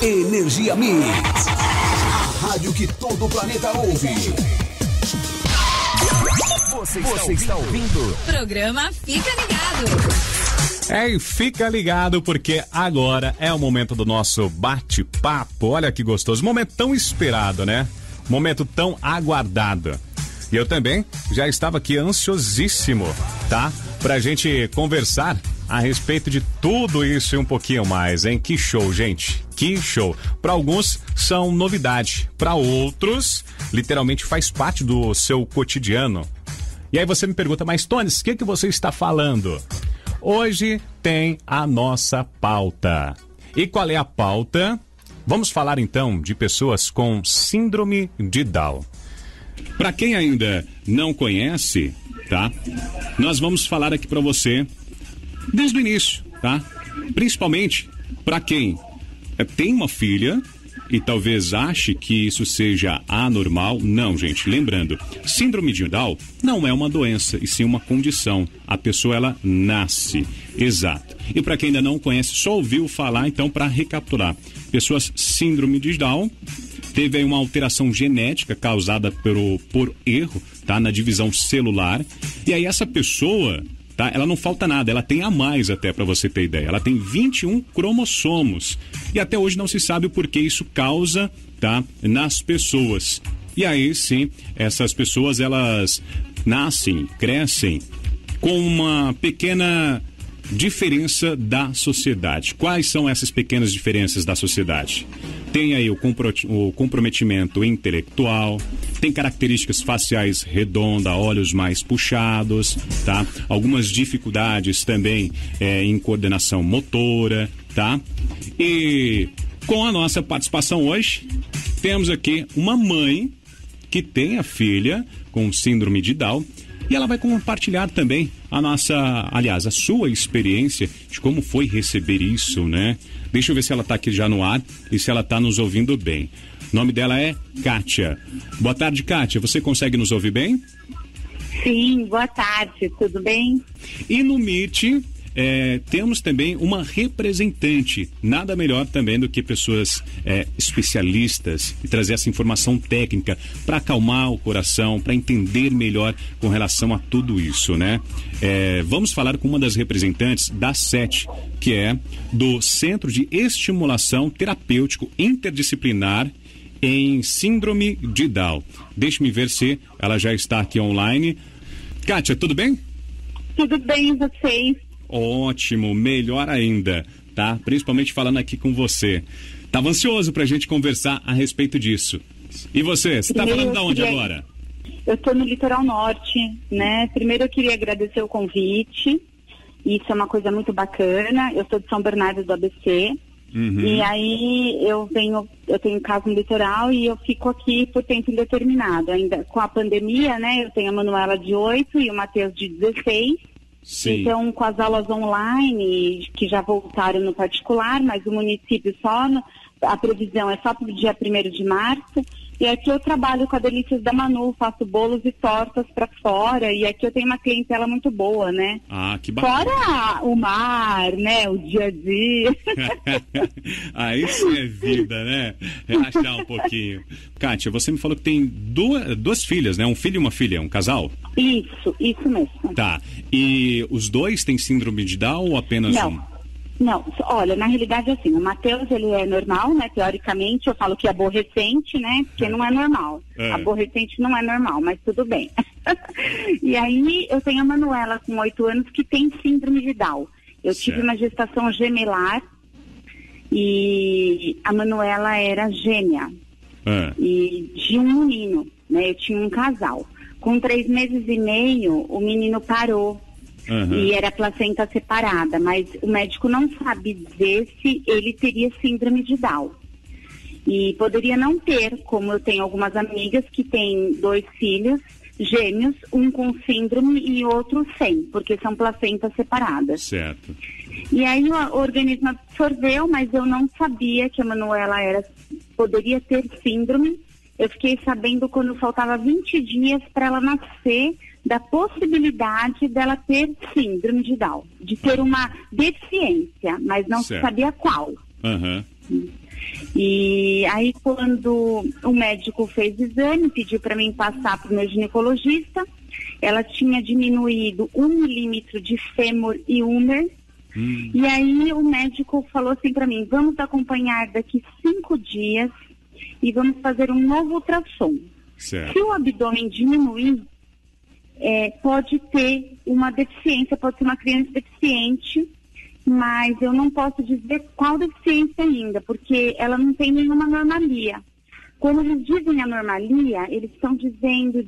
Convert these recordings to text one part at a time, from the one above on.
Energia Mix, a rádio que todo o planeta ouve. Você está ouvindo? Programa Fica Ligado. E fica ligado porque agora é o momento do nosso bate-papo. Olha que gostoso, momento tão esperado, né? Momento tão aguardado. E eu também já estava aqui ansiosíssimo, tá? Pra gente conversar a respeito de tudo isso e um pouquinho mais, hein? Que show, gente. Que show. Para alguns são novidade, para outros literalmente faz parte do seu cotidiano. E aí você me pergunta, mas Tones, o que você está falando? Hoje tem a nossa pauta. E qual é a pauta? Vamos falar então de pessoas com síndrome de Down. Para quem ainda não conhece, tá? Nós vamos falar aqui para você desde o início, tá? Principalmente para quem tem uma filha e talvez ache que isso seja anormal. Não, gente, lembrando, síndrome de Down não é uma doença, e sim uma condição. A pessoa, ela nasce, exato. E para quem ainda não conhece, só ouviu falar, então, para recapitular. Pessoas síndrome de Down, teve aí uma alteração genética causada por erro, tá? Na divisão celular. E aí essa pessoa, tá? Ela não falta nada, ela tem a mais até, para você ter ideia. Ela tem 21 cromossomos. E até hoje não se sabe o porquê isso causa, tá? Nas pessoas. E aí sim, essas pessoas, elas nascem, crescem com uma pequena diferença da sociedade. Quais são essas pequenas diferenças da sociedade? Tem aí o comprometimento intelectual, tem características faciais redondas, olhos mais puxados, tá? Algumas dificuldades também em coordenação motora, tá? E com a nossa participação hoje, temos aqui uma mãe que tem a filha com síndrome de Down. E ela vai compartilhar também a sua experiência de como foi receber isso, né? Deixa eu ver se ela tá aqui já no ar e se ela tá nos ouvindo bem. O nome dela é Kátia. Boa tarde, Kátia. Você consegue nos ouvir bem? Sim, boa tarde. Tudo bem? E no Meet, temos também uma representante. Nada melhor também do que pessoas especialistas e trazer essa informação técnica para acalmar o coração, para entender melhor com relação a tudo isso, né? Vamos falar com uma das representantes da SET, que é do Centro de Estimulação Terapêutico Interdisciplinar em Síndrome de Down. Deixe-me ver se ela já está aqui online. Kátia, tudo bem? Tudo bem, e vocês? Ótimo, melhor ainda, tá? Principalmente falando aqui com você. Tava ansioso pra gente conversar a respeito disso. E você tá falando de onde agora? Eu tô no Litoral Norte, né? Primeiro eu queria agradecer o convite. Isso é uma coisa muito bacana. Eu sou de São Bernardo do ABC. Uhum. E aí eu tenho casa no litoral e eu fico aqui por tempo indeterminado. Ainda com a pandemia, né? Eu tenho a Manuela de 8 e o Matheus de 16. Sim. Então, com as aulas online, que já voltaram no particular, mas o município a previsão é só para o dia 1º de março. E aqui eu trabalho com a Delícias da Manu, faço bolos e tortas para fora, e aqui eu tenho uma clientela muito boa, né? Ah, que bacana. Fora o mar, né? O dia a dia. Aí sim é vida, né? Relaxar um pouquinho. Kátia, você me falou que tem duas filhas, né? Um filho e uma filha, um casal? Isso mesmo. Tá. E os dois têm síndrome de Down ou apenas um? Não, olha, na realidade, assim, o Matheus, ele é normal, né, teoricamente, eu falo que é aborrecente, né, porque não é normal. Aborrecente não é normal, mas tudo bem. E aí, eu tenho a Manuela, com 8 anos, que tem síndrome de Down. Eu tive uma gestação gemelar e a Manuela era gêmea. E de um menino, né, eu tinha um casal. Com 3 meses e meio, o menino parou. Uhum. E era placenta separada, mas o médico não sabe dizer se ele teria síndrome de Down. E poderia não ter, como eu tenho algumas amigas que têm 2 filhos gêmeos, um com síndrome e outro sem, porque são placentas separadas. Certo. E aí o organismo absorveu, mas eu não sabia que a Manuela poderia ter síndrome. Eu fiquei sabendo quando faltava 20 dias para ela nascer, da possibilidade dela ter síndrome de Down, de ter uma deficiência, mas não sabia qual. Uhum. E aí, quando o médico fez o exame, pediu para mim passar para o meu ginecologista, ela tinha diminuído 1 milímetro de fêmur e úmer. E aí o médico falou assim para mim: vamos acompanhar daqui 5 dias e vamos fazer um novo ultrassom. Certo. Se o abdômen diminuir, pode ter uma deficiência, pode ser uma criança deficiente, mas eu não posso dizer qual deficiência ainda, porque ela não tem nenhuma anormalia. Quando eles dizem anormalia, eles estão dizendo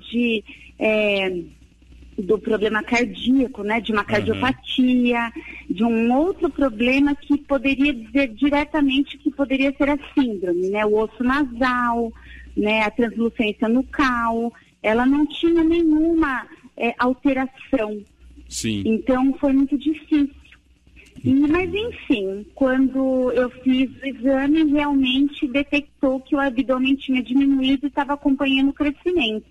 do problema cardíaco, né, de uma cardiopatia, de um outro problema que poderia dizer diretamente que poderia ser a síndrome, né, o osso nasal, né, a translucência nucal. Ela não tinha nenhuma alteração. Sim. Então foi muito difícil. Mas enfim, quando eu fiz o exame, realmente detectou que o abdômen tinha diminuído e estava acompanhando o crescimento.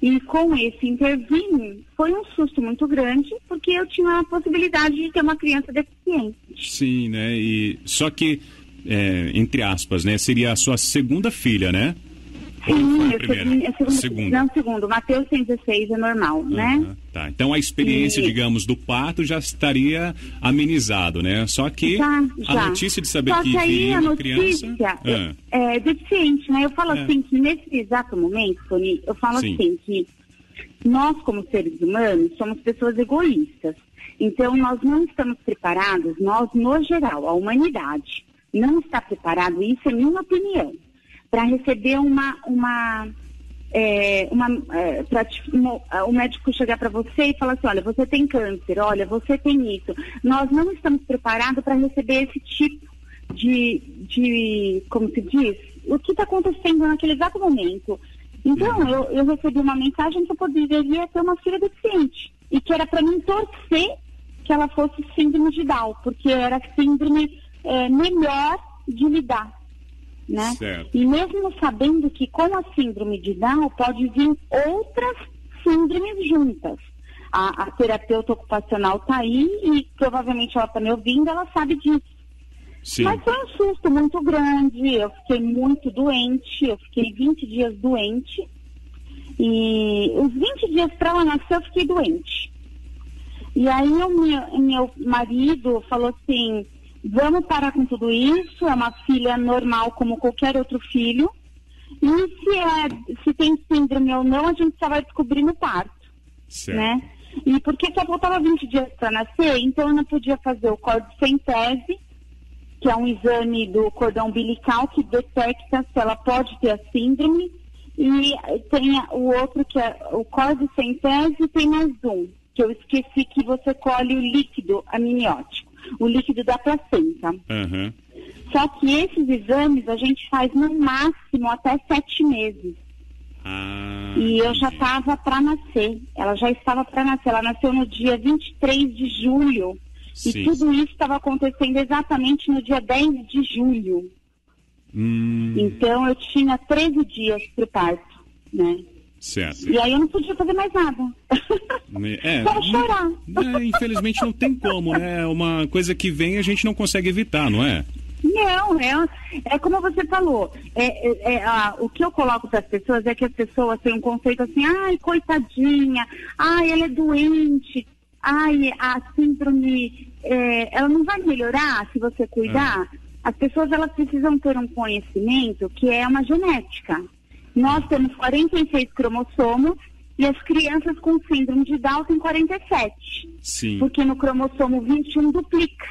E com esse intervino, foi um susto muito grande, porque eu tinha a possibilidade de ter uma criança deficiente. Sim, né? E só que, entre aspas, né? Seria a sua segunda filha, né? Sim, segundo. Mateus tem 16, é normal, né? Tá, então a experiência, digamos, do parto já estaria amenizado, né? Só que já. A notícia de saber Só que viria uma criança... é deficiente, né? Eu falo assim que nesse exato momento, Tony, eu falo assim que nós, como seres humanos, somos pessoas egoístas. Então, nós não estamos preparados, nós, no geral, a humanidade, não está preparado, isso é minha opinião, para receber o médico chegar para você e falar assim: olha, você tem câncer, olha, você tem isso. Nós não estamos preparados para receber esse tipo de como se diz, o que está acontecendo naquele exato momento. Então, eu recebi uma mensagem que eu poderia ter uma filha deficiente e que era para mim torcer que ela fosse síndrome de Down, porque era síndrome melhor de lidar. Né? E mesmo sabendo que com a síndrome de Down pode vir outras síndromes juntas. A terapeuta ocupacional está aí e provavelmente ela está me ouvindo, ela sabe disso. Sim. Mas foi um susto muito grande, eu fiquei muito doente, eu fiquei 20 dias doente. E os 20 dias para ela nascer eu fiquei doente. E aí o meu marido falou assim: vamos parar com tudo isso, é uma filha normal como qualquer outro filho. E se tem síndrome ou não, a gente só vai descobrir no parto. Certo. Né? E porque só faltava 20 dias para nascer, então eu não podia fazer o cordicentese, que é um exame do cordão umbilical que detecta se ela pode ter a síndrome. E tem o outro que é o cordicentese, e tem mais um, que eu esqueci, que você colhe o líquido amniótico, o líquido da placenta. Só que esses exames a gente faz no máximo até 7 meses. E eu já estava para nascer. Ela já estava para nascer. Ela nasceu no dia 23 de julho. E tudo isso estava acontecendo exatamente no dia 10 de julho. Então eu tinha 13 dias para o parto, né? Certo. E aí eu não podia fazer mais nada. Só chorar. Infelizmente não tem como, né? É uma coisa que vem e a gente não consegue evitar, não é? Não, é como você falou. O que eu coloco para as pessoas é que as pessoas têm um conceito assim: ai, coitadinha, ai, ela é doente, ai, a síndrome, ela não vai melhorar se você cuidar. As pessoas, elas precisam ter um conhecimento que é uma genética. Nós temos 46 cromossomos e as crianças com síndrome de Down têm 47. Sim. Porque no cromossomo 21 duplica.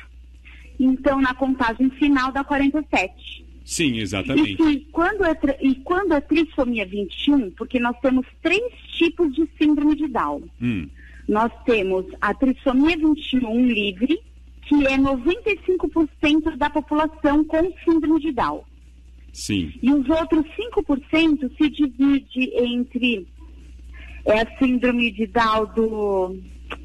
Então, na contagem final dá 47. Sim, exatamente. E quando é trissomia 21, porque nós temos 3 tipos de síndrome de Down. Nós temos a trissomia 21 livre, que é 95% da população com síndrome de Down. Sim. E os outros 5% se divide entre a síndrome de Down do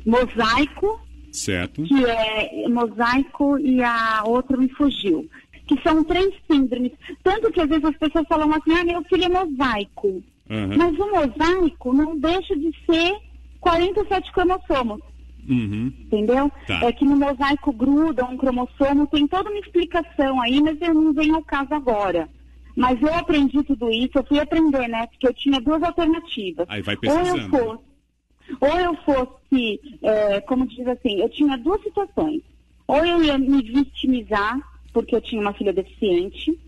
mosaico, certo, que é mosaico, e a outra me fugiu, que são 3 síndromes. Tanto que às vezes as pessoas falam assim: meu filho é mosaico. Mas o mosaico não deixa de ser 47 cromossomos. Entendeu? Tá. É que no mosaico gruda um cromossomo, tem toda uma explicação aí, mas eu não venho ao caso agora. Mas eu aprendi tudo isso, eu fui aprender, né? Porque eu tinha duas alternativas. Aí vai pesquisando. Ou eu fosse, como diz assim, eu tinha duas situações. Ou eu ia me vitimizar, porque eu tinha uma filha deficiente,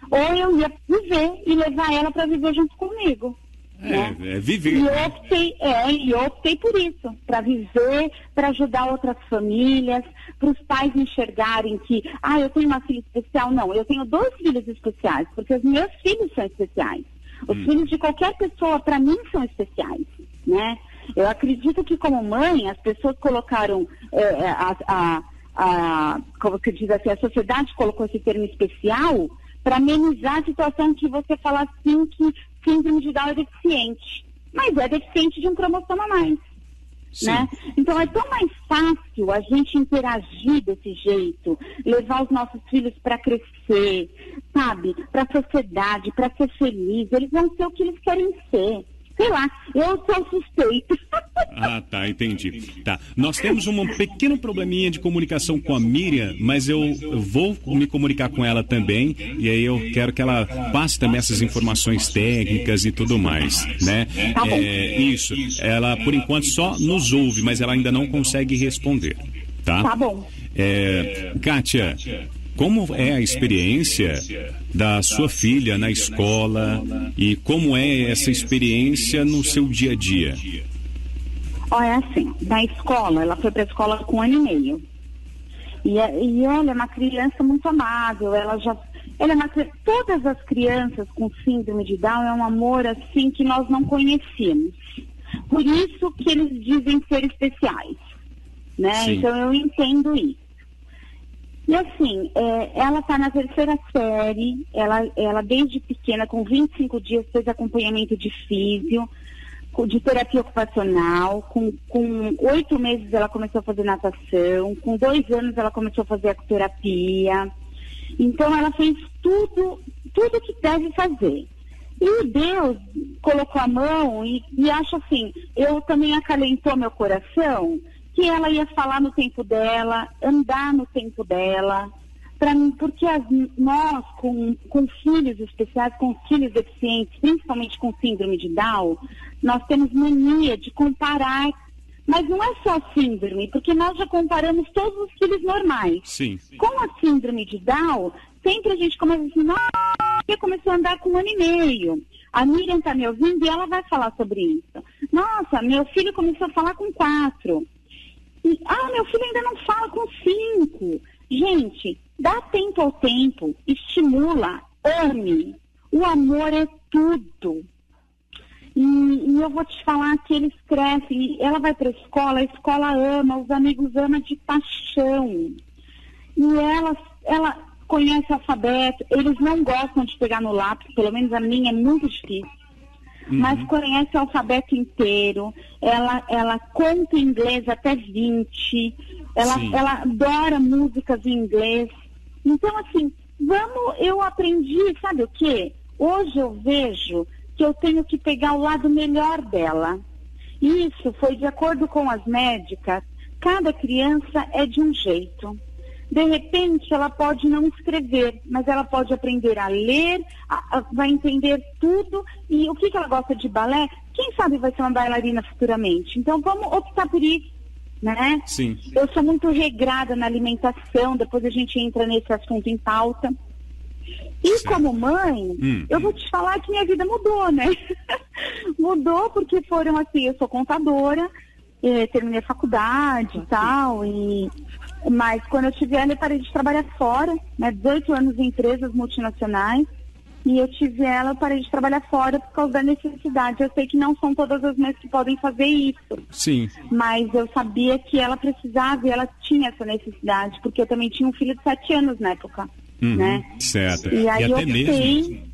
ou eu ia viver e levar ela para viver junto comigo. Né? Viver. E eu optei por isso, para viver, para ajudar outras famílias, para os pais enxergarem que, eu tenho uma filha especial. Não, eu tenho 2 filhos especiais, porque os meus filhos são especiais. Os filhos de qualquer pessoa, para mim, são especiais, né? Eu acredito que, como mãe, as pessoas colocaram, como que diz assim, a sociedade colocou esse termo especial para amenizar a situação que você fala assim que síndrome de Down é deficiente. Mas é deficiente de um cromossomo a mais. Né? Então é tão mais fácil a gente interagir desse jeito, levar os nossos filhos para crescer, sabe? Para a sociedade, para ser feliz. Eles vão ser o que eles querem ser. Sei lá, eu sou suspeita. Tá, entendi. Tá. Nós temos um pequeno probleminha de comunicação com a Miriam, mas eu vou me comunicar com ela também, e aí eu quero que ela passe também essas informações técnicas e tudo mais, né? Tá bom. Isso. Ela, por enquanto, só nos ouve, mas ela ainda não consegue responder, tá? Tá bom. Kátia, como é a experiência da sua filha na escola e como é essa experiência no seu dia a dia? Olha, assim, na escola, ela foi para a escola com 1 ano e meio. E ela é uma criança muito amável, todas as crianças com síndrome de Down é um amor assim que nós não conhecemos. Por isso que eles dizem ser especiais, né? Sim. Então eu entendo isso. E assim, ela está na 3ª série, ela desde pequena, com 25 dias, fez acompanhamento de físio, de terapia ocupacional, com 8 meses ela começou a fazer natação, com 2 anos ela começou a fazer ecoterapia. Então ela fez tudo que deve fazer. E Deus colocou a mão e acho assim, eu também acalentou meu coração, que ela ia falar no tempo dela, andar no tempo dela, porque nós, com filhos especiais, com filhos deficientes, principalmente com síndrome de Down, nós temos mania de comparar, mas não é só síndrome, porque nós já comparamos todos os filhos normais. Sim. Com a síndrome de Down, sempre a gente começa assim, nossa, começou a andar com 1 ano e meio. A Miriam está me ouvindo e ela vai falar sobre isso. Nossa, meu filho começou a falar com 4. Meu filho ainda não fala com 5. Gente, dá tempo ao tempo, estimula, ame. O amor é tudo. E eu vou te falar que eles crescem, ela vai para a escola ama, os amigos amam de paixão. E ela conhece o alfabeto, eles não gostam de pegar no lápis, pelo menos a minha é muito difícil. Mas conhece o alfabeto inteiro, ela conta inglês até 20, ela adora músicas em inglês. Então, assim, eu aprendi, sabe o quê? Hoje eu vejo que eu tenho que pegar o lado melhor dela. Isso foi de acordo com as médicas, cada criança é de um jeito. De repente, ela pode não escrever, mas ela pode aprender a ler, vai entender tudo. E o que ela gosta de balé? Quem sabe vai ser uma bailarina futuramente. Então, vamos optar por isso, né? Sim. Eu sou muito regrada na alimentação, depois a gente entra nesse assunto em pauta. E como mãe, eu vou te falar que minha vida mudou, né? Mudou porque foram assim, eu sou contadora, terminei a faculdade e tal, mas quando eu tive ela, eu parei de trabalhar fora, né? 18 anos em empresas multinacionais, e eu tive ela, eu parei de trabalhar fora por causa da necessidade. Eu sei que não são todas as mães que podem fazer isso. Sim. Mas eu sabia que ela precisava e ela tinha essa necessidade, porque eu também tinha um filho de 7 anos na época, né? Certo. E aí eu até optei... mesmo...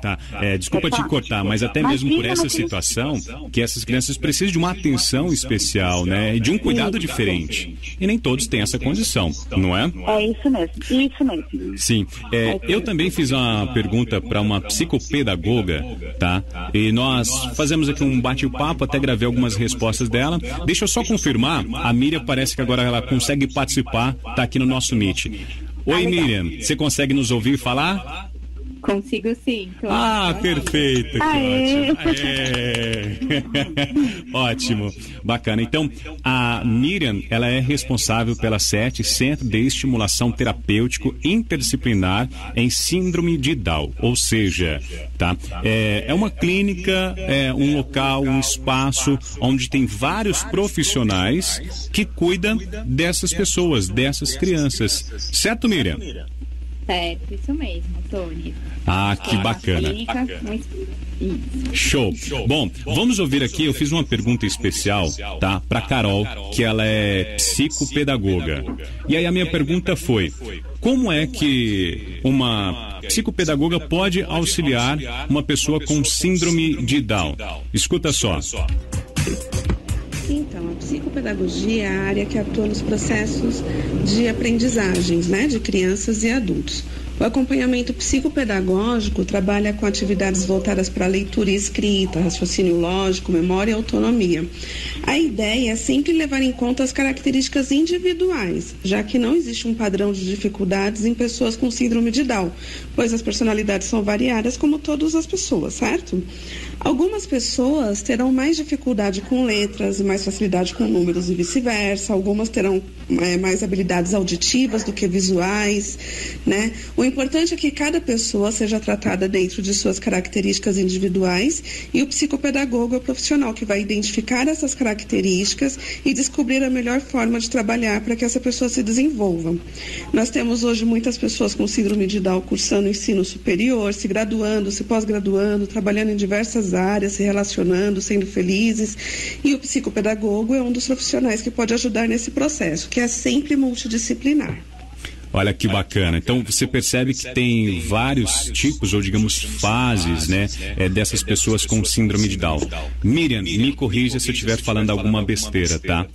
Tá. Desculpa te cortar, mas até mesmo por essa situação, que essas crianças precisam de uma atenção especial, né? E de um cuidado diferente. E nem todos têm essa condição, não é? É isso mesmo. Sim. Eu também fiz uma pergunta para uma psicopedagoga, tá? E nós fazemos aqui um bate-papo, até gravei algumas respostas dela. Deixa eu só confirmar, a Miriam parece que agora ela consegue participar, tá aqui no nosso Meet. Oi, Miriam, você consegue nos ouvir falar? Consigo sim. Perfeito. Que ótimo. Ótimo. Bacana. Então, a Miriam, ela é responsável pela CET, Centro de Estimulação Terapêutico Interdisciplinar em Síndrome de Down. Ou seja, tá? É uma clínica, um local, um espaço onde tem vários profissionais que cuidam dessas pessoas, dessas crianças. Certo, Miriam? Certo, isso mesmo, Tony. Que bacana. Show. Bom, vamos ouvir aqui, eu fiz uma pergunta especial, tá? Pra Carol, que ela é psicopedagoga. E aí a minha pergunta foi: como é que uma psicopedagoga pode auxiliar uma pessoa com síndrome de Down? Escuta só. Então, a psicopedagogia é a área que atua nos processos de aprendizagens, né, de crianças e adultos. O acompanhamento psicopedagógico trabalha com atividades voltadas para leitura e escrita, raciocínio lógico, memória e autonomia. A ideia é sempre levar em conta as características individuais, já que não existe um padrão de dificuldades em pessoas com síndrome de Down, pois as personalidades são variadas como todas as pessoas, certo? Algumas pessoas terão mais dificuldade com letras, mais facilidade com números e vice-versa. Algumas terão mais habilidades auditivas do que visuais, né? O importante é que cada pessoa seja tratada dentro de suas características individuais e o psicopedagogo é o profissional que vai identificar essas características e descobrir a melhor forma de trabalhar para que essa pessoa se desenvolva. Nós temos hoje muitas pessoas com síndrome de Down cursando ensino superior, se graduando, se pós-graduando, trabalhando em diversas áreas, se relacionando, sendo felizes, e o psicopedagogo é um dos profissionais que pode ajudar nesse processo, que é sempre multidisciplinar. Olha que bacana. Então você percebe que tem vários tipos, ou digamos, fases, né, dessas pessoas com síndrome de Down. Miriam, me corrija se eu estiver falando alguma besteira, tá?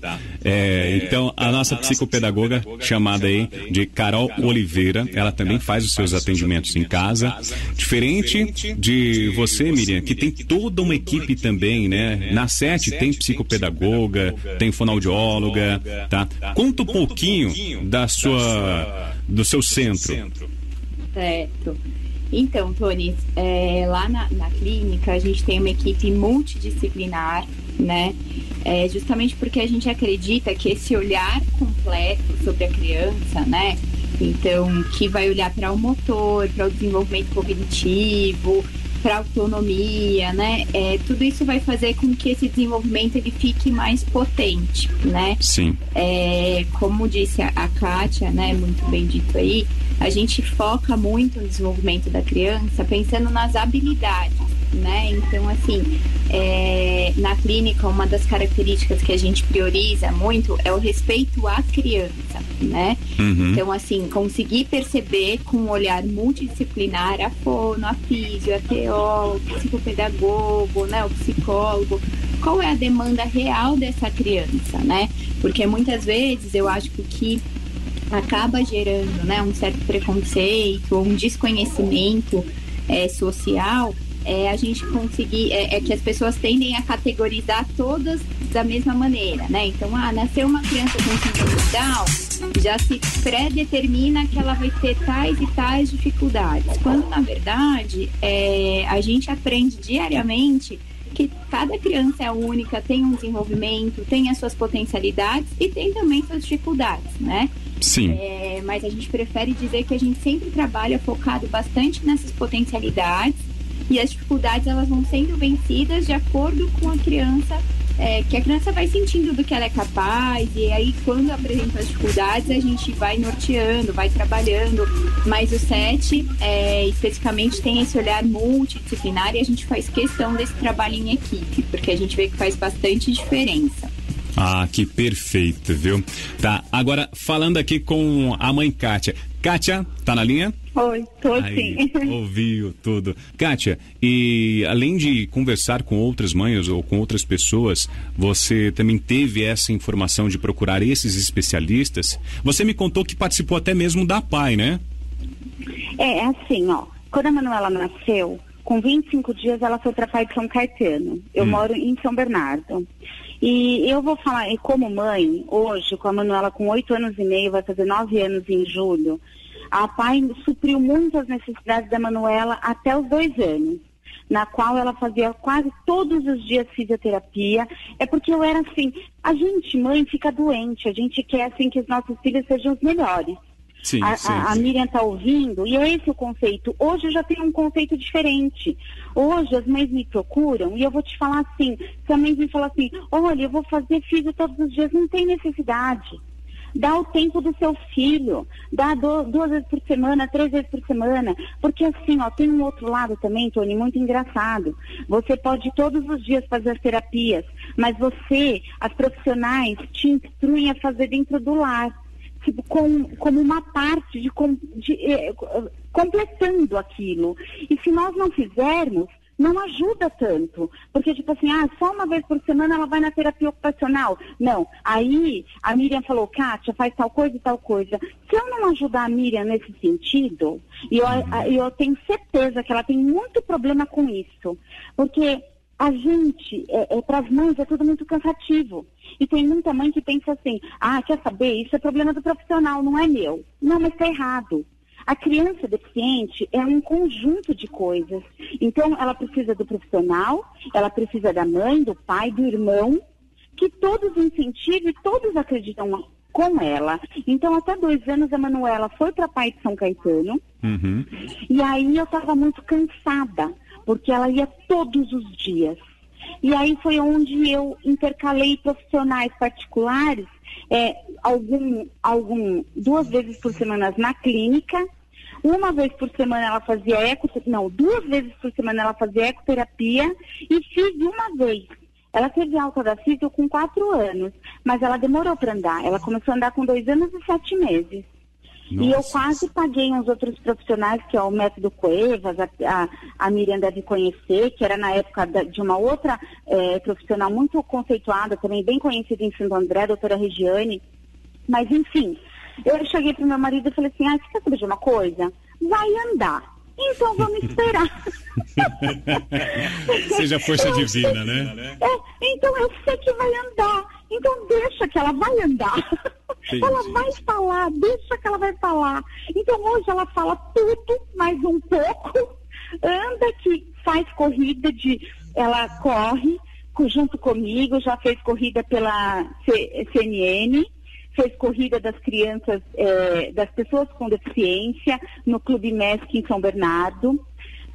Então, a nossa psicopedagoga, chamada aí de Carol Oliveira, ela também faz os seus atendimentos em casa. Diferente de você, Miriam, que tem toda uma equipe também, né? Na CET tem psicopedagoga, tem fonoaudióloga, tá? Conta um pouquinho do seu centro. Certo. Então, Tony, lá na clínica a gente tem uma equipe multidisciplinar, né? Justamente porque a gente acredita que esse olhar completo sobre a criança, né? Então, que vai olhar para o motor, para o desenvolvimento cognitivo, para a autonomia, né? Tudo isso vai fazer com que esse desenvolvimento ele fique mais potente, né? Sim. Como disse a Kátia, né? Muito bem dito aí, a gente foca muito no desenvolvimento da criança pensando nas habilidades, né? Então, assim, na clínica, uma das características que a gente prioriza muito é o respeito à criança, né? Uhum. Então, assim, conseguir perceber com um olhar multidisciplinar a fono, a físio, a TO, o psicopedagogo, né? O psicólogo, qual é a demanda real dessa criança, né? Porque muitas vezes eu acho que o que acaba gerando, né, um certo preconceito ou um desconhecimento social a gente conseguir, que as pessoas tendem a categorizar todas da mesma maneira, né? Então, nasceu uma criança com síndrome de Down, já se pré-determina que ela vai ter tais e tais dificuldades, quando na verdade a gente aprende diariamente que cada criança é única, tem um desenvolvimento, tem as suas potencialidades e tem também suas dificuldades, né? Sim. Mas a gente prefere dizer que a gente sempre trabalha focado bastante nessas potencialidades e as dificuldades elas vão sendo vencidas de acordo com a criança, que a criança vai sentindo do que ela é capaz, e aí quando apresenta as dificuldades a gente vai norteando, vai trabalhando, mas o CET especificamente tem esse olhar multidisciplinar e a gente faz questão desse trabalho em equipe, porque a gente vê que faz bastante diferença. Que perfeito, viu? Tá, agora falando aqui com a mãe Kátia. Kátia, tá na linha? Oi, tô Aí, sim. ouviu tudo. Kátia, e além de conversar com outras mães ou com outras pessoas, você também teve essa informação de procurar esses especialistas? Você me contou que participou até mesmo da PAI, né? É assim, ó, quando a Manuela nasceu, com 25 dias ela foi para Pai de São Caetano. Eu moro em São Bernardo. E eu vou falar, como mãe, hoje, com a Manuela com 8 anos e meio, vai fazer 9 anos em julho, a PAI supriu muitas necessidades da Manuela até os 2 anos, na qual ela fazia quase todos os dias fisioterapia. É porque eu era assim, a gente, mãe, fica doente, a gente quer assim que os nossos filhos sejam os melhores. Sim, A Miriam está ouvindo, e é esse o conceito. Hoje eu já tenho um conceito diferente. Hoje as mães me procuram e eu vou te falar assim, se a mãe me fala assim, olha, eu vou fazer fisio todos os dias, não tem necessidade. Dá o tempo do seu filho, dá 2 vezes por semana, 3 vezes por semana, porque assim, ó, tem um outro lado também, Tony, muito engraçado. Você pode todos os dias fazer as terapias, mas você, as profissionais, te instruem a fazer dentro do lar. Tipo, como uma parte completando aquilo. E se nós não fizermos, não ajuda tanto. Porque, tipo assim, só uma vez por semana ela vai na terapia ocupacional. Não. Aí a Miriam falou, Kátia, faz tal coisa e tal coisa. Se eu não ajudar a Miriam nesse sentido, e eu tenho certeza que ela tem muito problema com isso. Porque a gente, para as mães, é tudo muito cansativo. E tem muita mãe que pensa assim, quer saber, isso é problema do profissional, não é meu. Não, mas está errado. A criança deficiente é um conjunto de coisas. Então, ela precisa do profissional, ela precisa da mãe, do pai, do irmão, que todos incentivam e todos acreditam com ela. Então, até 2 anos, a Manuela foi para Pai de São Caetano. E aí eu estava muito cansada, porque ela ia todos os dias. E aí foi onde eu intercalei profissionais particulares, 2 vezes por semana na clínica, 1 vez por semana ela fazia 2 vezes por semana ela fazia ecoterapia e fiz 1 vez. Ela teve alta da fisio com 4 anos, mas ela demorou para andar. Ela começou a andar com 2 anos e 7 meses. Nossa. E eu quase paguei uns outros profissionais, que é o método Cuevas, a Miriam deve conhecer, que era na época de uma outra profissional muito conceituada, também bem conhecida em Santo André, a doutora Regiane. Mas, enfim, eu cheguei pro meu marido e falei assim, você quer saber de uma coisa? Vai andar. Então vamos esperar. Seja força divina, né? Então eu sei que vai andar. Então deixa que ela vai andar. Entendi. Ela vai falar, deixa que ela vai falar. Então hoje ela fala tudo, mais um pouco. Anda, que faz corrida ela corre junto comigo, já fez corrida pela CNN. Fez corrida das crianças, das pessoas com deficiência, no Clube MESC em São Bernardo.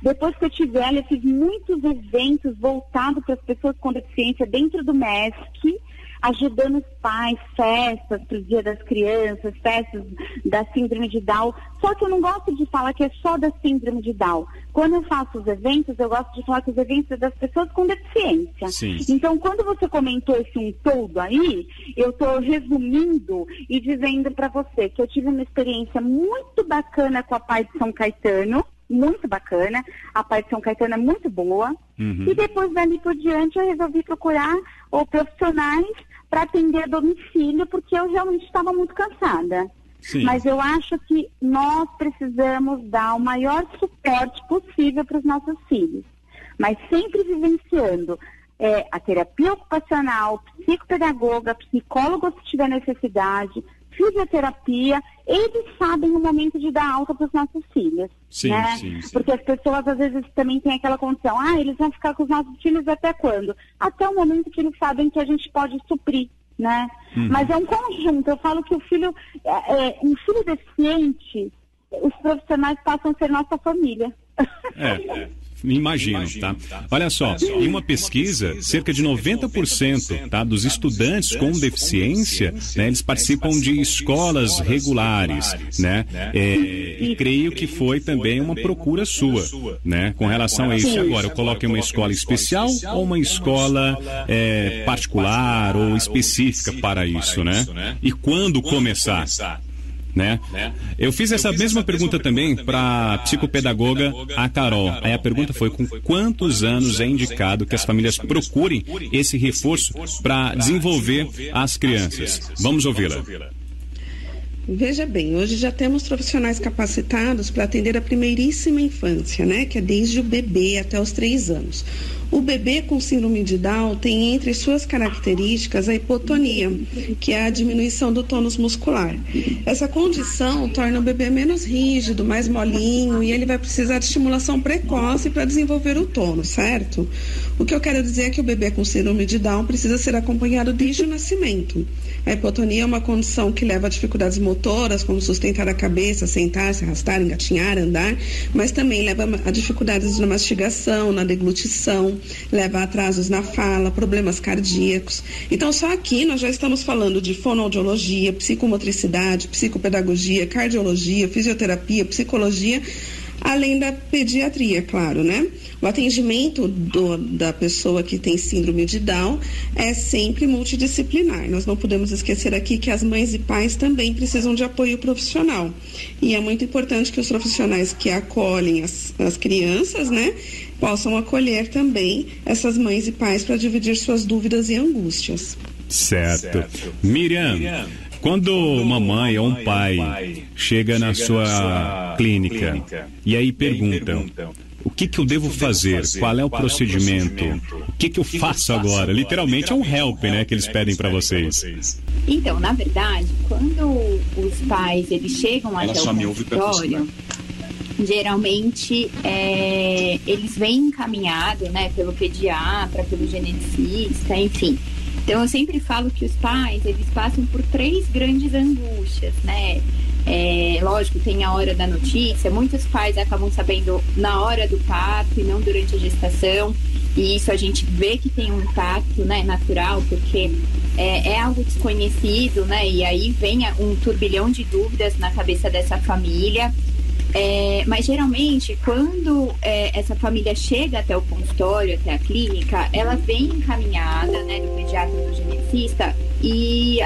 Depois que eu tive ela, eu fiz muitos eventos voltados para as pessoas com deficiência dentro do MESC, ajudando os pais, festas para o Dia das Crianças, festas da Síndrome de Down. Só que eu não gosto de falar que é só da Síndrome de Down. Quando eu faço os eventos, eu gosto de falar que os eventos é das pessoas com deficiência. Sim. Então, quando você comentou esse um todo aí, eu estou resumindo e dizendo para você que eu tive uma experiência muito bacana com a Pai de São Caetano, muito bacana. A Pai de São Caetano é muito boa. E depois, dali por diante, eu resolvi procurar profissionais para atender a domicílio, porque eu realmente estava muito cansada. Sim. Mas eu acho que nós precisamos dar o maior suporte possível para os nossos filhos. Mas sempre vivenciando a terapia ocupacional, psicopedagoga, psicólogo se tiver necessidade, fisioterapia, eles sabem o momento de dar alta para os nossos filhos. Sim, né? sim. Porque as pessoas às vezes também têm aquela condição, eles vão ficar com os nossos filhos até quando? Até o momento que eles sabem que a gente pode suprir, né? Mas é um conjunto. Eu falo que um filho deficiente, os profissionais passam a ser nossa família. Imagino, tá? Olha só, em uma pesquisa, cerca de 90%, tá, dos estudantes com deficiência, né, eles participam de escolas regulares, né? E creio que foi também uma procura sua, né? Com relação a isso. Agora, eu coloco em uma escola especial ou uma escola particular ou específica para isso, né? E quando começar? né? Eu fiz essa mesma pergunta também para psicopedagoga a Carol. Aí a pergunta foi: com quantos anos é indicado que as famílias procurem esse reforço para desenvolver as crianças? Vamos ouvi-la. Veja bem, hoje já temos profissionais capacitados para atender a primeiríssima infância, né? Que é desde o bebê até os 3 anos. O bebê com síndrome de Down tem entre suas características a hipotonia, que é a diminuição do tônus muscular. Essa condição torna o bebê menos rígido, mais molinho, e ele vai precisar de estimulação precoce para desenvolver o tônus, certo? O que eu quero dizer é que o bebê com síndrome de Down precisa ser acompanhado desde o nascimento. A hipotonia é uma condição que leva a dificuldades motoras, como sustentar a cabeça, sentar, se arrastar, engatinhar, andar, mas também leva a dificuldades na mastigação, na deglutição, leva a atrasos na fala, problemas cardíacos. Então, só aqui nós já estamos falando de fonoaudiologia, psicomotricidade, psicopedagogia, cardiologia, fisioterapia, psicologia, além da pediatria, claro, né? O atendimento da pessoa que tem síndrome de Down é sempre multidisciplinar. Nós não podemos esquecer aqui que as mães e pais também precisam de apoio profissional. E é muito importante que os profissionais que acolhem as crianças, né, possam acolher também essas mães e pais para dividir suas dúvidas e angústias. Certo. Miriam, quando uma mãe ou um pai chega na sua clínica e aí perguntam: o que eu devo fazer? Qual é o procedimento? O que eu faço agora? Literalmente é um help, né, que eles pedem para vocês. Então, na verdade, quando os pais eles chegam até o consultório, geralmente eles vêm encaminhados, né, pelo pediatra, pelo geneticista, enfim. Então, eu sempre falo que os pais, eles passam por 3 grandes angústias, né? Lógico, tem a hora da notícia, muitos pais acabam sabendo na hora do parto e não durante a gestação, e isso a gente vê que tem um impacto, né, natural, porque é algo desconhecido, né, e aí vem um turbilhão de dúvidas na cabeça dessa família. Mas geralmente quando essa família chega até o consultório, até a clínica, ela vem encaminhada, né, do pediatra e do geneticista, e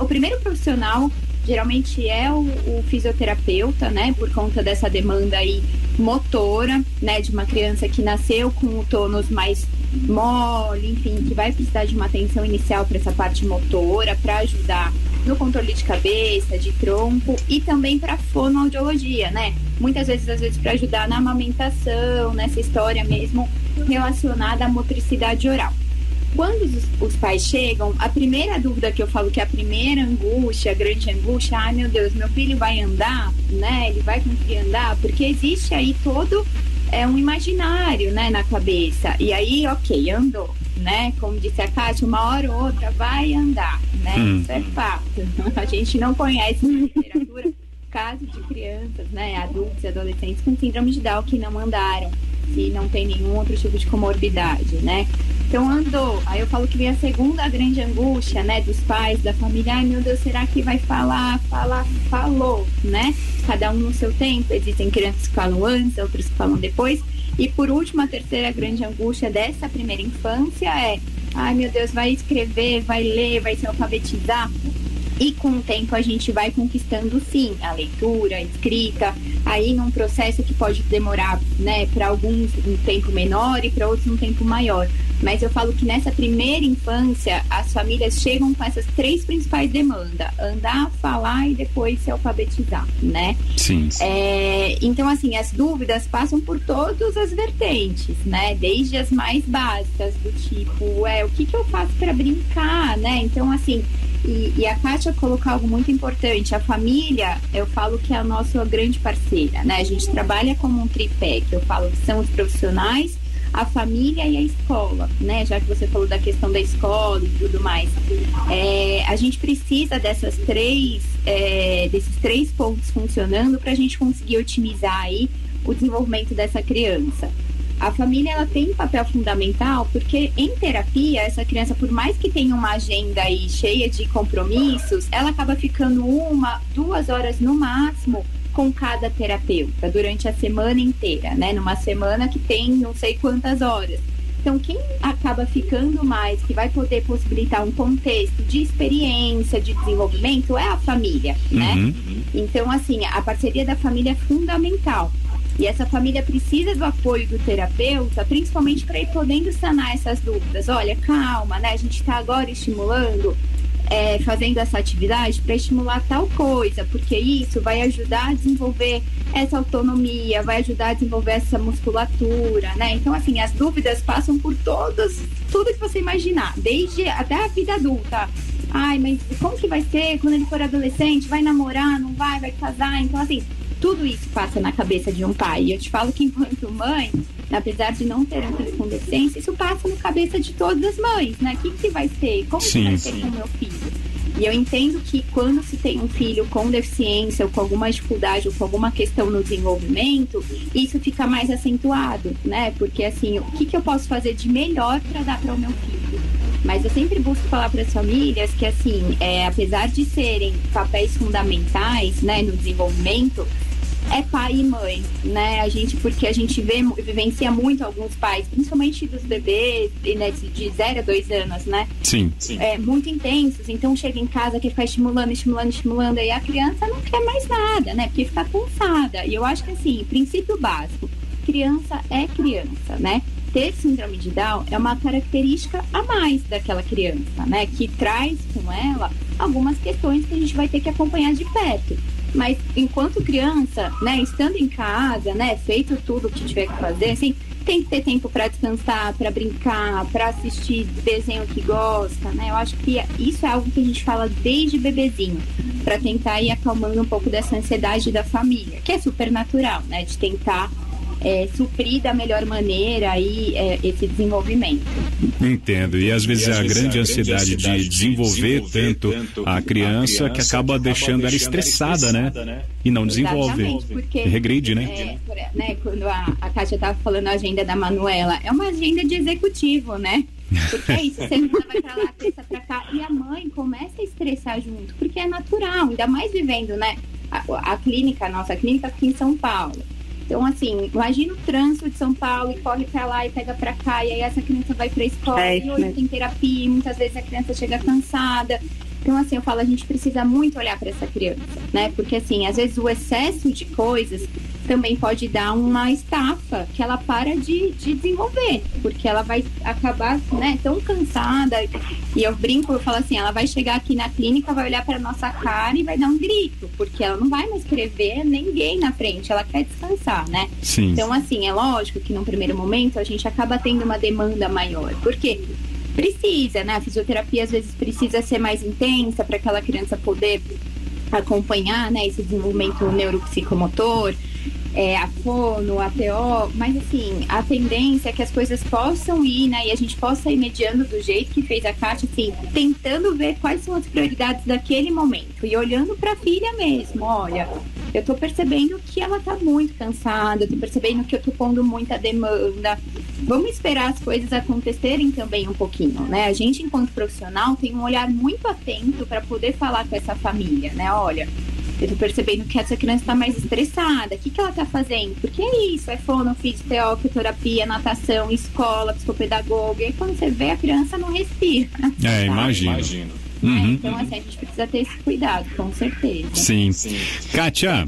o primeiro profissional geralmente é o fisioterapeuta, né, por conta dessa demanda aí motora, né, de uma criança que nasceu com o tônus mais mole, enfim, que vai precisar de uma atenção inicial para essa parte motora, para ajudar no controle de cabeça, de tronco, e também para fonoaudiologia, né? Muitas vezes, para ajudar na amamentação, nessa história mesmo relacionada à motricidade oral. Quando os pais chegam, a primeira dúvida que eu falo que é a primeira angústia, a grande angústia: ai meu Deus, meu filho vai andar, né? Ele vai conseguir andar? Porque existe aí todo um imaginário, né, na cabeça. E aí, ok, andou, né? Como disse a Kátia, uma hora ou outra vai andar, né? Isso é fato. A gente não conhece na literatura casos de crianças, né, adultos e adolescentes com síndrome de Down que não andaram, se não tem nenhum outro tipo de comorbidade, né? Então andou. Aí eu falo que vem a segunda grande angústia, né, dos pais, da família: ai meu Deus, será que vai falar? Falou, né? Cada um no seu tempo. Existem crianças que falam antes, outras que falam depois. E por último, a terceira grande angústia dessa primeira infância é: ai meu Deus, vai escrever, vai ler, vai se alfabetizar? E com o tempo a gente vai conquistando, sim, a leitura, a escrita, aí num processo que pode demorar, né, para alguns um tempo menor e para outros um tempo maior. Mas eu falo que nessa primeira infância, as famílias chegam com essas 3 principais demandas: andar, falar e depois se alfabetizar, né? Sim. Então, assim, as dúvidas passam por todas as vertentes, né? Desde as mais básicas, do tipo, o que eu faço para brincar, né? Então, assim, e a Kátia colocou algo muito importante: a família, eu falo que é a nossa grande parceira, né? A gente trabalha como um tripé, que eu falo que são os profissionais, a família e a escola, né? Já que você falou da questão da escola e tudo mais. A gente precisa desses 3 pontos funcionando para a gente conseguir otimizar aí o desenvolvimento dessa criança. A família, ela tem um papel fundamental, porque em terapia, essa criança, por mais que tenha uma agenda aí cheia de compromissos, ela acaba ficando 1-2 horas no máximo com cada terapeuta durante a semana inteira, né? Numa semana que tem não sei quantas horas. Então, quem acaba ficando mais, que vai poder possibilitar um contexto de experiência, de desenvolvimento, é a família, né? Então, assim, a parceria da família é fundamental. E essa família precisa do apoio do terapeuta, principalmente para ir podendo sanar essas dúvidas. Olha, calma, né? A gente está agora estimulando, fazendo essa atividade para estimular tal coisa, porque isso vai ajudar a desenvolver essa autonomia, vai ajudar a desenvolver essa musculatura, né? Então, assim, as dúvidas passam por tudo que você imaginar, desde até a vida adulta. Ai, mas como que vai ser quando ele for adolescente? Vai namorar, não vai casar? Então, assim, tudo isso passa na cabeça de um pai. E eu te falo que, enquanto mãe, apesar de não ter um filho com deficiência, isso passa na cabeça de todas as mães, né? O que vai ser? Como que vai ser com o meu filho? E eu entendo que quando se tem um filho com deficiência ou com alguma dificuldade ou com alguma questão no desenvolvimento, isso fica mais acentuado, né? Porque, assim, o que eu posso fazer de melhor para dar para o meu filho? Mas eu sempre busco falar para as famílias que, assim, apesar de serem papéis fundamentais, né, no desenvolvimento, é pai e mãe, né? Porque a gente vivencia muito alguns pais, principalmente dos bebês, né, de 0 a 2 anos, né? Sim. Muito intensos. Então chega em casa, quer ficar estimulando, aí a criança não quer mais nada, né? Porque fica cansada. E eu acho que, assim, princípio básico, criança é criança, né? Ter síndrome de Down é uma característica a mais daquela criança, né? Que traz com ela algumas questões que a gente vai ter que acompanhar de perto. Mas enquanto criança, né, estando em casa, né, feito tudo o que tiver que fazer, assim, tem que ter tempo para descansar, para brincar, para assistir desenho que gosta, né? Eu acho que isso é algo que a gente fala desde bebezinho, para tentar ir acalmando um pouco dessa ansiedade da família, que é super natural, né, de tentar suprir da melhor maneira aí, esse desenvolvimento. Entendo. E às vezes a grande ansiedade de desenvolver tanto a criança que acaba deixando ela estressada, né? E não desenvolve. Porque, regride, né? Quando a Kátia estava falando a agenda da Manuela, é uma agenda de executivo, né? Porque é isso, você vai pra lá, pensa pra cá, e a mãe começa a estressar junto, porque é natural, ainda mais vivendo, né? A nossa clínica aqui em São Paulo. Então, assim, imagina o trânsito de São Paulo e corre pra lá e pega pra cá, e aí essa criança vai pra escola e hoje tem terapia, e muitas vezes a criança chega cansada. Então, assim, eu falo, a gente precisa muito olhar para essa criança, né? Porque, assim, às vezes o excesso de coisas também pode dar uma estafa que ela para de desenvolver, porque ela vai acabar, né, tão cansada. E eu brinco, eu falo assim, ela vai chegar aqui na clínica, vai olhar para nossa cara e vai dar um grito, porque ela não vai mais querer ver ninguém na frente, ela quer descansar, né? Sim. Então, assim, é lógico que num primeiro momento a gente acaba tendo uma demanda maior, porque precisa, né? A fisioterapia às vezes precisa ser mais intensa para aquela criança poder acompanhar, né, esse desenvolvimento neuropsicomotor, a fono, a TO, mas assim, a tendência é que as coisas possam ir, né, e a gente possa ir mediando do jeito que fez a Kátia, assim, tentando ver quais são as prioridades daquele momento e olhando para a filha mesmo. Olha, eu tô percebendo que ela tá muito cansada, eu tô percebendo que eu tô pondo muita demanda. Vamos esperar as coisas acontecerem também um pouquinho, né? A gente, enquanto profissional, tem um olhar muito atento para poder falar com essa família, né? Olha, eu tô percebendo que essa criança tá mais estressada. O que ela tá fazendo? Porque é isso, é fono, fisioterapia, fisioterapia, natação, escola, psicopedagoga. E aí, quando você vê, a criança não respira. Imagino. Então, assim, a gente precisa ter esse cuidado, com certeza. Sim. Kátia,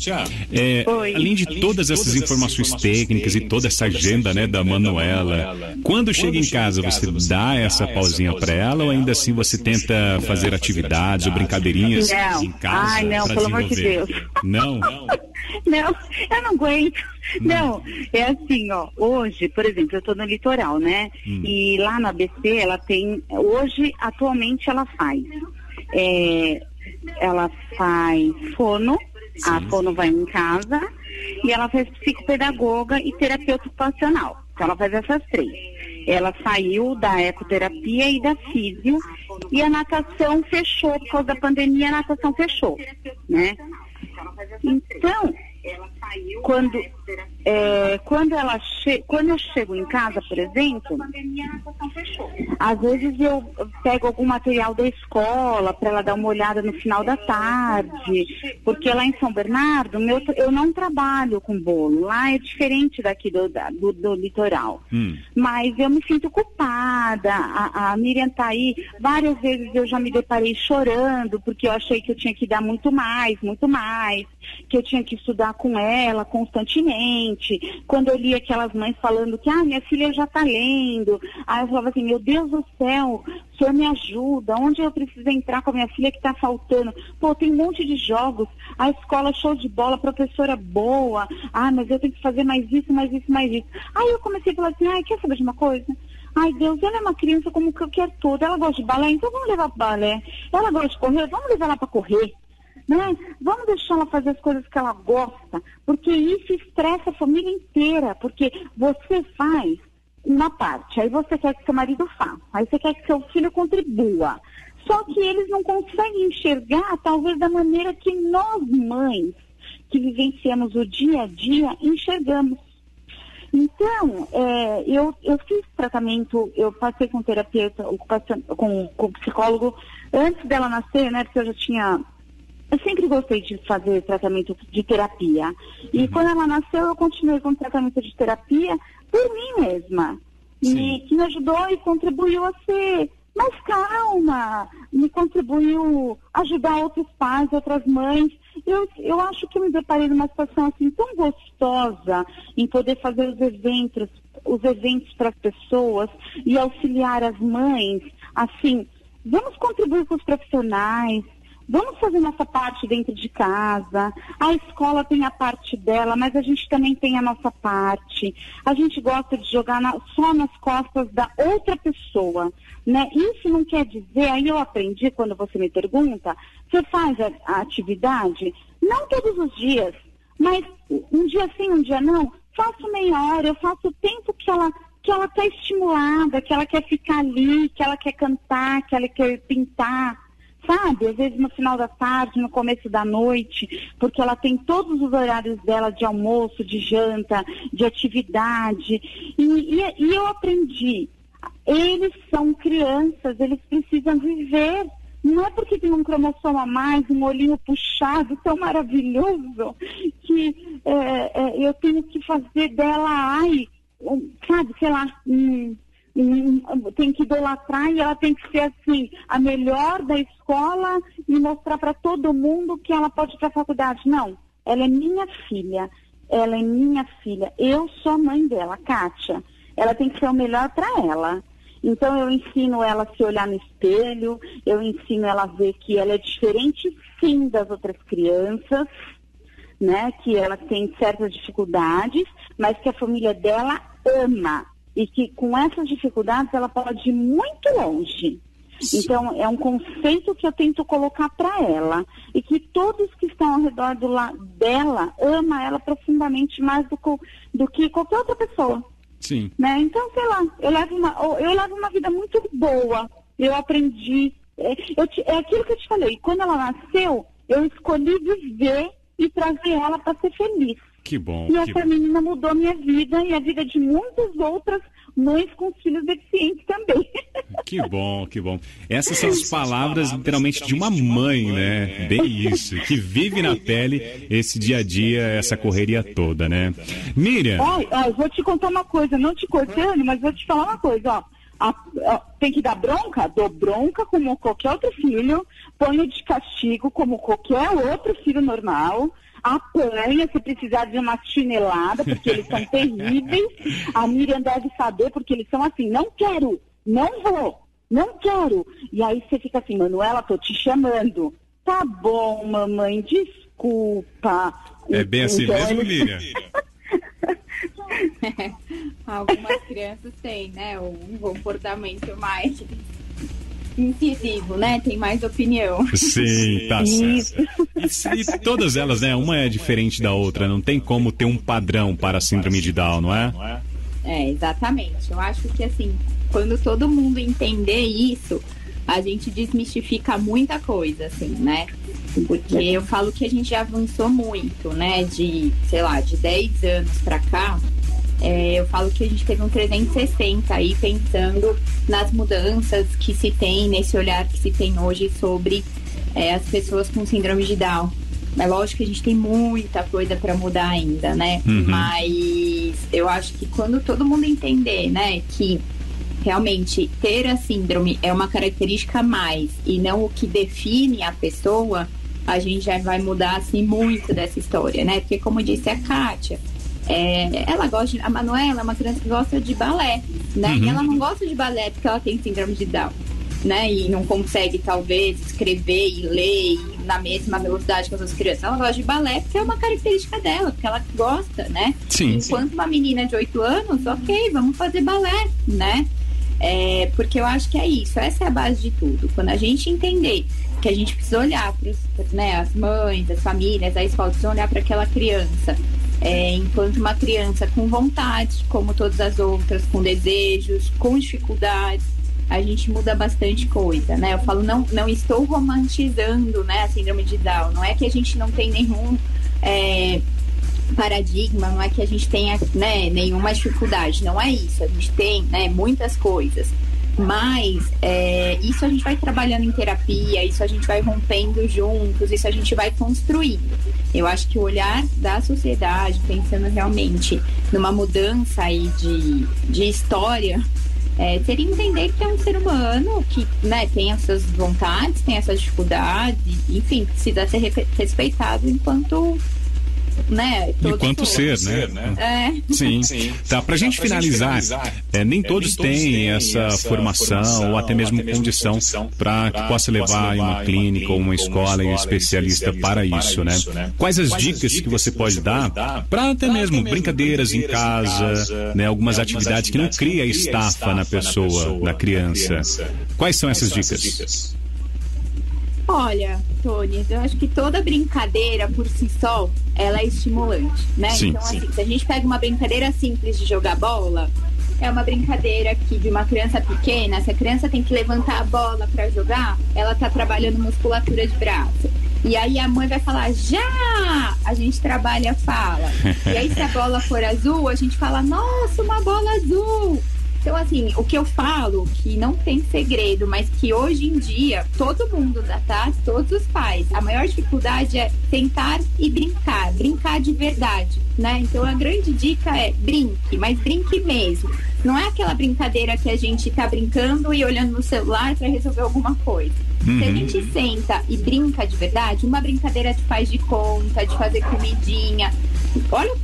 além de todas essas informações técnicas e toda essa agenda, né, da Manuela, quando chega em casa, você dá essa pausinha para ela ou ainda assim você tenta fazer atividades ou brincadeirinhas em casa? Ai, não, pelo amor de Deus. Não? Não, eu não aguento. Não, é assim, ó, hoje, por exemplo, eu tô no litoral, né? E lá na ABC ela tem, hoje, atualmente ela faz fono, a fono vai em casa, e ela faz psicopedagoga e terapeuta ocupacional. Então ela faz essas 3. Ela saiu da ecoterapia e da físio, e a natação fechou, por causa da pandemia a natação fechou, né? Então, quando quando eu chego em casa, por exemplo, às vezes eu pego algum material da escola para ela dar uma olhada no final da tarde, porque lá em São Bernardo eu não trabalho com bolo, lá é diferente daqui do litoral, mas eu me sinto culpada, a Miriam tá aí, várias vezes eu já me deparei chorando, porque eu achei que eu tinha que dar muito mais, que eu tinha que estudar com ela constantemente. Quando eu li aquelas mães falando que, minha filha já está lendo, aí eu falava assim, meu Deus do céu, o senhor me ajuda, onde eu preciso entrar com a minha filha que está faltando? Pô, tem um monte de jogos, a escola show de bola, professora boa, mas eu tenho que fazer mais isso. Aí eu comecei a falar assim, quer saber de uma coisa? Ai, Deus, ela é uma criança como qualquer toda, ela gosta de balé, então vamos levar para balé. Ela gosta de correr, vamos levar ela para correr. Né? Vamos deixar ela fazer as coisas que ela gosta, porque isso estressa a família inteira, porque você faz uma parte, aí você quer que seu marido faça, aí você quer que seu filho contribua, só que eles não conseguem enxergar talvez da maneira que nós mães, que vivenciamos o dia a dia, enxergamos. Então, eu fiz tratamento, eu passei com terapeuta, com psicólogo antes dela nascer, né, porque eu sempre gostei de fazer tratamento de terapia. E quando ela nasceu, eu continuei com tratamento de terapia por mim mesma. E que me ajudou e contribuiu a ser mais calma, me contribuiu a ajudar outros pais, outras mães. Eu acho que eu me deparei numa situação assim tão gostosa em poder fazer os eventos para as pessoas e auxiliar as mães. Assim, vamos contribuir com os profissionais. Vamos fazer nossa parte dentro de casa. A escola tem a parte dela, mas a gente também tem a nossa parte. A gente gosta de jogar só nas costas da outra pessoa, né? Isso não quer dizer, aí eu aprendi quando você me pergunta, você faz a atividade? Não todos os dias, mas um dia sim, um dia não. Faço meia hora, eu faço o tempo que ela está estimulada, que ela quer ficar ali, que ela quer cantar, que ela quer pintar. Sabe, às vezes no final da tarde, no começo da noite, porque ela tem todos os horários dela de almoço, de janta, de atividade. E eu aprendi, eles são crianças, eles precisam viver. Não é porque tem um cromossomo a mais, um olhinho puxado tão maravilhoso, que eu tenho que fazer dela, sabe, sei lá, tem que idolatrar e ela tem que ser assim, a melhor da escola e mostrar para todo mundo que ela pode ir para a faculdade. Não, ela é minha filha, eu sou a mãe dela, Kátia, ela tem que ser o melhor para ela. Então eu ensino ela a se olhar no espelho, eu ensino ela a ver que ela é diferente sim das outras crianças, né, que ela tem certas dificuldades, mas que a família dela ama. E que com essas dificuldades ela pode ir muito longe. Então, é um conceito que eu tento colocar para ela. E que todos que estão ao redor dela amam ela profundamente mais do que qualquer outra pessoa. Sim. Né? Então, sei lá, eu levo uma vida muito boa. Eu aprendi. É aquilo que eu te falei. Quando ela nasceu, eu escolhi viver e trazer ela para ser feliz. Que bom. E essa menina mudou a minha vida e a vida de muitas outras mães com filhos deficientes também. Que bom, que bom. Essas são as palavras literalmente de uma mãe, né? Bem isso, que vive na pele esse dia a dia, essa correria toda, né? Miriam. Ó, vou te contar uma coisa, não te cortando, mas vou te falar uma coisa, tem que dar bronca? Dou bronca como qualquer outro filho, ponho de castigo como qualquer outro filho normal. Apanha se precisar de uma chinelada, porque eles são terríveis. A Miriam deve saber, porque eles são assim, não quero, não vou, não quero. E aí você fica assim, Manuela, tô te chamando. Tá bom, mamãe, desculpa. É bem assim mesmo, Miriam? Algumas crianças têm, né, um comportamento mais incisivo, né? Tem mais opinião. Sim, tá certo. E todas elas, né? Uma é diferente da outra. Não tem como ter um padrão para a síndrome de Down, não é? Exatamente. Eu acho que, assim, quando todo mundo entender isso, a gente desmistifica muita coisa, assim, né? Porque eu falo que a gente já avançou muito, né? De 10 anos pra cá, eu falo que a gente teve um 360 aí, pensando nas mudanças que se tem, nesse olhar que se tem hoje sobre as pessoas com síndrome de Down. É lógico que a gente tem muita coisa para mudar ainda, né? Mas eu acho que quando todo mundo entender, né, que realmente ter a síndrome é uma característica a mais e não o que define a pessoa, a gente já vai mudar, assim, muito dessa história, né? Porque, como disse a Kátia, ela gosta a Manuela é uma criança que gosta de balé, né? E ela não gosta de balé porque ela tem síndrome de Down, né? E não consegue, talvez, escrever e ler na mesma velocidade que as outras crianças. Ela gosta de balé porque é uma característica dela, porque ela gosta, né? Sim. Enquanto uma menina de 8 anos, ok, vamos fazer balé, né? Porque eu acho que é isso, essa é a base de tudo. Quando a gente entender que a gente precisa olhar para, né, as mães, as famílias, a escola, precisa olhar para aquela criança enquanto uma criança com vontade, como todas as outras, com desejos, com dificuldades, a gente muda bastante coisa, né? Eu falo, não estou romantizando, né, a síndrome de Down. Não é que a gente não tem nenhum paradigma, não é que a gente tenha, né, nenhuma dificuldade. Não é isso. A gente tem, né, muitas coisas. Mas isso a gente vai trabalhando em terapia, isso a gente vai rompendo juntos, isso a gente vai construindo. Eu acho que o olhar da sociedade, pensando realmente numa mudança aí de história, seria entender que é um ser humano que, né, tem as suas vontades, tem essas dificuldades, enfim, precisa ser respeitado enquanto, né, enquanto ser, né? Sim. Tá, pra gente finalizar, nem todos têm essa formação ou até mesmo condição para que possa levar em uma clínica ou uma escola especialista para isso, né? Quais as dicas que você pode dar para até mesmo brincadeiras em casa, né? Algumas atividades que não cria estafa na pessoa, na criança. Quais são essas dicas? Olha, Tony, eu acho que toda brincadeira por si só, ela é estimulante, né? Sim, então, assim, se a gente pega uma brincadeira simples de jogar bola, é uma brincadeira que de uma criança pequena, se a criança tem que levantar a bola para jogar, ela tá trabalhando musculatura de braço. E aí a mãe vai falar, já! A gente trabalha a fala. E aí se a bola for azul, a gente fala, nossa, uma bola azul! Então, assim, o que eu falo, que não tem segredo, mas que hoje em dia, todo mundo da TAS, todos os pais, a maior dificuldade é tentar e brincar de verdade, né? Então, a grande dica é brinque, mas brinque mesmo. Não é aquela brincadeira que a gente tá brincando e olhando no celular para resolver alguma coisa. Se a gente senta e brinca de verdade, uma brincadeira de faz de conta, de fazer comidinha, olha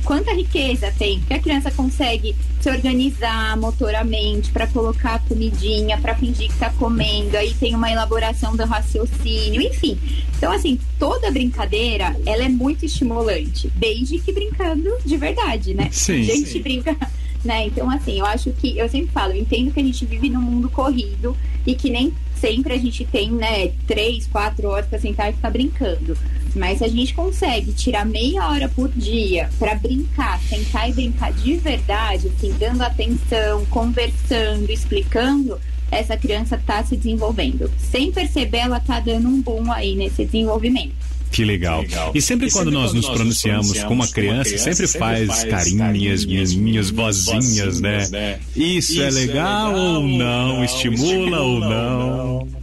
quanta riqueza tem, que a criança consegue se organizar motoramente para colocar a comidinha, para fingir que tá comendo, aí tem uma elaboração do raciocínio, enfim. Então, assim, toda brincadeira, ela é muito estimulante, desde que brincando de verdade, né? Sim. A gente brinca, né? Então, assim, eu acho que, eu sempre falo, eu entendo que a gente vive num mundo corrido e que nem sempre a gente tem, né, 3, 4 horas para sentar e ficar brincando. Mas se a gente consegue tirar meia hora por dia para brincar, sentar e brincar de verdade, assim, dando atenção, conversando, explicando, essa criança tá se desenvolvendo. Sem perceber, ela tá dando um boom aí nesse desenvolvimento. Que legal. E sempre quando nós nos pronunciamos com uma criança, sempre faz carinhas, menininhos, vozinhas, né? Isso é legal ou não? Estimula ou não?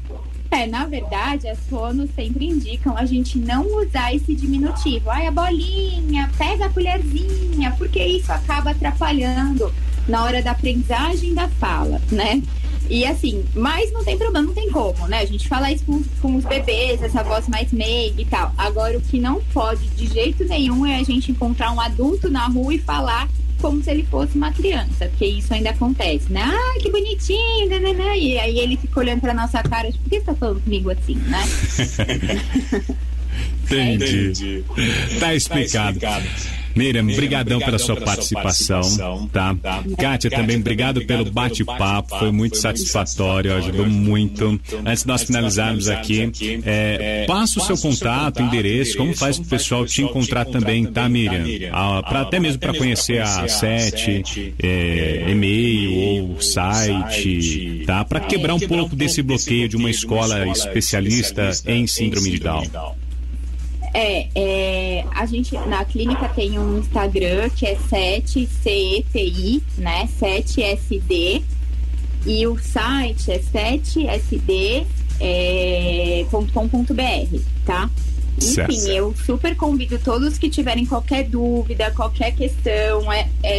Na verdade, as fonos sempre indicam a gente não usar esse diminutivo. Ai, a bolinha, pega a colherzinha, porque isso acaba atrapalhando na hora da aprendizagem da fala, né? E assim, mas não tem problema, não tem como, né? A gente fala isso com os bebês, essa voz mais meiga e tal. Agora, o que não pode de jeito nenhum é a gente encontrar um adulto na rua e falar como se ele fosse uma criança, porque isso ainda acontece, né? Ah, que bonitinho, né? E aí ele fica olhando pra nossa cara, tipo, por que você tá falando comigo assim, né? Entendi. Tá explicado. Miriam, brigadão pela sua participação, tá? Kátia, também obrigado pelo bate-papo, foi muito satisfatório, ajudou muito. Antes de nós finalizarmos aqui, passa o seu contato, endereço, como faz pro pessoal te encontrar também, tá, Miriam? Até mesmo para conhecer a SET, e-mail ou o site, tá? Para quebrar um pouco desse bloqueio de uma escola especialista em síndrome de Down. A gente na clínica tem um Instagram que é 7CETI, né? 7SD, e o site é 7sd.com.br, tá? Enfim, eu super convido todos que tiverem qualquer dúvida, qualquer questão.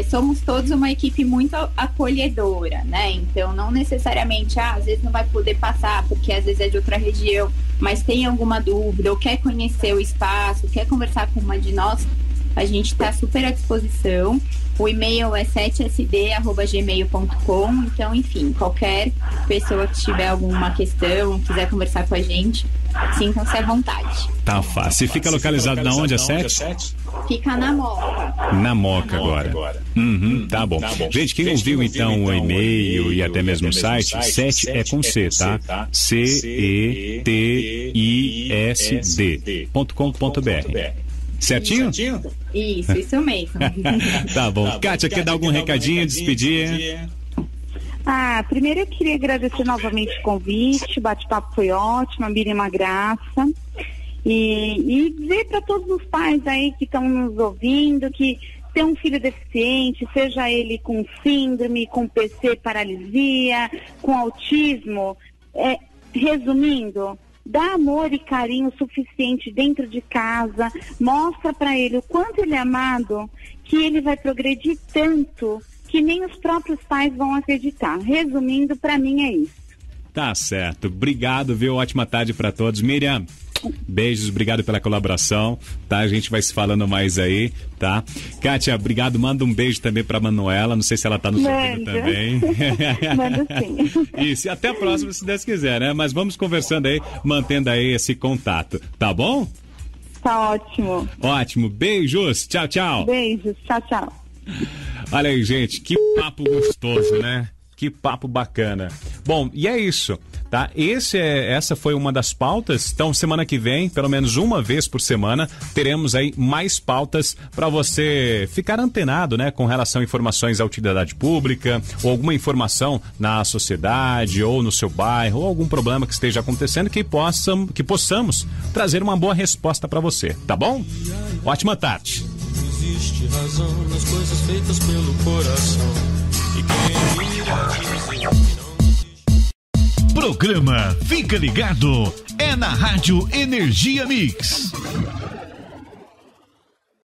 Somos todos uma equipe muito acolhedora, né? Então, não necessariamente, às vezes não vai poder passar, porque às vezes é de outra região, mas tem alguma dúvida, ou quer conhecer o espaço, quer conversar com uma de nós, a gente está super à disposição. O e-mail é 7sd@gmail.com. Então, enfim, qualquer pessoa que tiver alguma questão, quiser conversar com a gente, sintam-se à vontade. Tá fácil. E fica localizado na onde, a 7? Fica na Moca. Na Moca agora. Tá bom. Gente, quem ouviu então o e-mail e até mesmo o site, 7 é com C, tá? CETISD.com.br. Certinho? Isso mesmo. Tá bom. Kátia, quer dar algum recadinho, despedir? Primeiro eu queria agradecer novamente o convite, o bate-papo foi ótimo, a mínima graça. E dizer para todos os pais aí que estão nos ouvindo que ter um filho deficiente, seja ele com síndrome, com PC, paralisia, com autismo, resumindo, dá amor e carinho suficiente dentro de casa, mostra para ele o quanto ele é amado, que ele vai progredir tanto que nem os próprios pais vão acreditar. Resumindo, para mim é isso. Tá certo. Obrigado, viu? Ótima tarde para todos. Miriam, beijos, obrigado pela colaboração, tá? A gente vai se falando mais aí, tá? Kátia, obrigado, manda um beijo também pra Manuela, não sei se ela tá no sorteio também. Manda sim. Isso, e até a próxima, se Deus quiser, né? Mas vamos conversando aí, mantendo aí esse contato, tá bom? Tá ótimo. Ótimo, beijos, tchau, tchau. Beijos, tchau, tchau. Olha aí, gente, que papo gostoso, né? Que papo bacana. Bom, e é isso, tá? Essa foi uma das pautas. Então, semana que vem, pelo menos uma vez por semana, teremos aí mais pautas para você ficar antenado, né? Com relação a informações à utilidade pública, ou alguma informação na sociedade, ou no seu bairro, ou algum problema que esteja acontecendo que possamos trazer uma boa resposta para você, tá bom? Ótima tarde. Existe razão nas coisas feitas pelo coração. E quem mira dizer que não existe. Programa Fica Ligado é na Rádio Energia Mix.